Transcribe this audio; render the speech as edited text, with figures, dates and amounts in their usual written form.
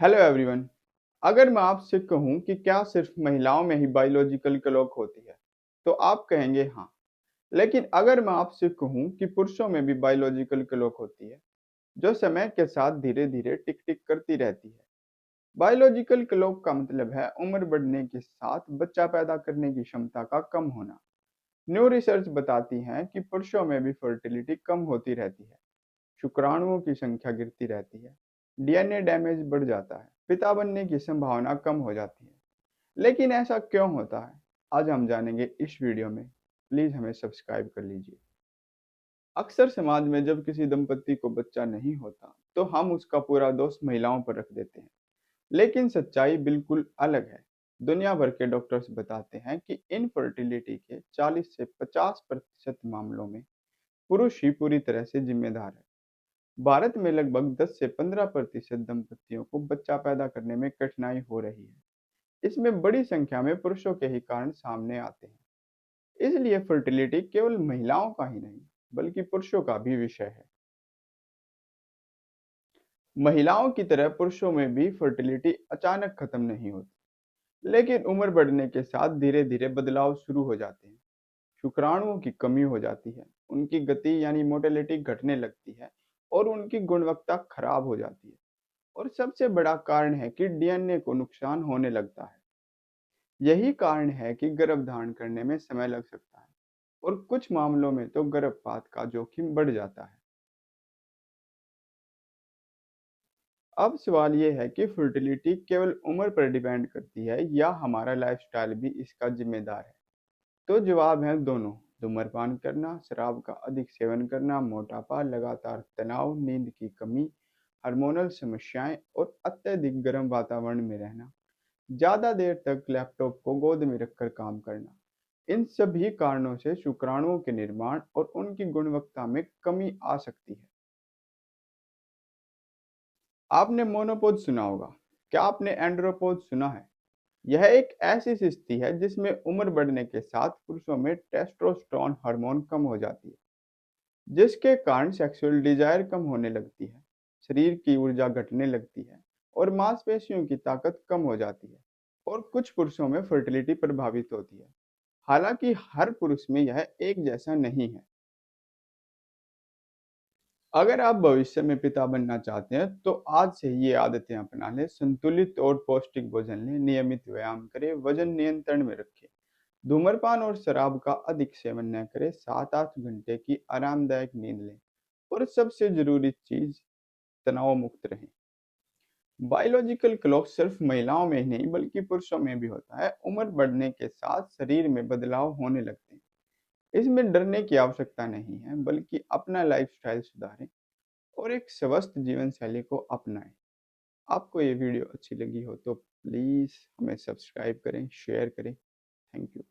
Hello everyone. अगर मैं आपसे कहूं कि क्या सिर्फ महिलाओं में ही बायोलॉजिकल क्लॉक होती है, तो आप कहेंगे हाँ। लेकिन अगर मैं आपसे कहूं कि पुरुषों में भी बायोलॉजिकल क्लॉक होती है, जो समय के साथ धीरे धीरे टिक टिक करती रहती है। बायोलॉजिकल क्लॉक का मतलब है उम्र बढ़ने के साथ बच्चा पैदा करने की क्षमता का कम होना। न्यू रिसर्च बताती है कि पुरुषों में भी फर्टिलिटी कम होती रहती है, शुक्राणुओं की संख्या गिरती रहती है, डीएनए डैमेज बढ़ जाता है, पिता बनने की संभावना कम हो जाती है। लेकिन ऐसा क्यों होता है, आज हम जानेंगे इस वीडियो में। प्लीज हमें सब्सक्राइब कर लीजिए। अक्सर समाज में जब किसी दंपति को बच्चा नहीं होता, तो हम उसका पूरा दोष महिलाओं पर रख देते हैं। लेकिन सच्चाई बिल्कुल अलग है। दुनिया भर के डॉक्टर्स बताते हैं कि इनफर्टिलिटी के 40 से 50% मामलों में पुरुष ही पूरी तरह से जिम्मेदार है। भारत में लगभग 10 से 15% दंपतियों को बच्चा पैदा करने में कठिनाई हो रही है। इसमें बड़ी संख्या में पुरुषों के ही कारण सामने आते हैं। इसलिए फर्टिलिटी केवल महिलाओं का ही नहीं, बल्कि पुरुषों का भी विषय है। महिलाओं की तरह पुरुषों में भी फर्टिलिटी अचानक खत्म नहीं होती, लेकिन उम्र बढ़ने के साथ धीरे धीरे बदलाव शुरू हो जाते हैं। शुक्राणुओं की कमी हो जाती है, उनकी गति यानी मोटिलिटी घटने लगती है और उनकी गुणवत्ता खराब हो जाती है। और सबसे बड़ा कारण है कि डीएनए को नुकसान होने लगता है। यही कारण है कि गर्भधारण करने में समय लग सकता है और कुछ मामलों में तो गर्भपात का जोखिम बढ़ जाता है। अब सवाल ये है कि फर्टिलिटी केवल उम्र पर डिपेंड करती है या हमारा लाइफस्टाइल भी इसका जिम्मेदार है। तो जवाब है दोनों। धूम्रपान करना, शराब का अधिक सेवन करना, मोटापा, लगातार तनाव, नींद की कमी, हार्मोनल समस्याएं और अत्यधिक गर्म वातावरण में रहना, ज्यादा देर तक लैपटॉप को गोद में रखकर काम करना, इन सभी कारणों से शुक्राणुओं के निर्माण और उनकी गुणवत्ता में कमी आ सकती है। आपने मोनोपोज सुना होगा। क्या आपने एंड्रोपोज सुना है? यह एक ऐसी स्थिति है जिसमें उम्र बढ़ने के साथ पुरुषों में टेस्टोस्टेरोन हार्मोन कम हो जाती है, जिसके कारण सेक्सुअल डिजायर कम होने लगती है, शरीर की ऊर्जा घटने लगती है और मांसपेशियों की ताकत कम हो जाती है। और कुछ पुरुषों में फर्टिलिटी प्रभावित होती है। हालांकि हर पुरुष में यह एक जैसा नहीं है। अगर आप भविष्य में पिता बनना चाहते हैं, तो आज से ही ये आदतें अपना लें। संतुलित और पौष्टिक भोजन लें, नियमित व्यायाम करें, वजन नियंत्रण में रखें, धूम्रपान और शराब का अधिक सेवन न करें, 7-8 घंटे की आरामदायक नींद लें और सबसे जरूरी चीज, तनाव मुक्त रहें। बायोलॉजिकल क्लॉक सिर्फ महिलाओं में ही नहीं बल्कि पुरुषों में भी होता है। उम्र बढ़ने के साथ शरीर में बदलाव होने लगते हैं। इसमें डरने की आवश्यकता नहीं है, बल्कि अपना लाइफस्टाइल सुधारें और एक स्वस्थ जीवन शैली को अपनाएं। आपको ये वीडियो अच्छी लगी हो तो प्लीज़ हमें सब्सक्राइब करें, शेयर करें। Thank you.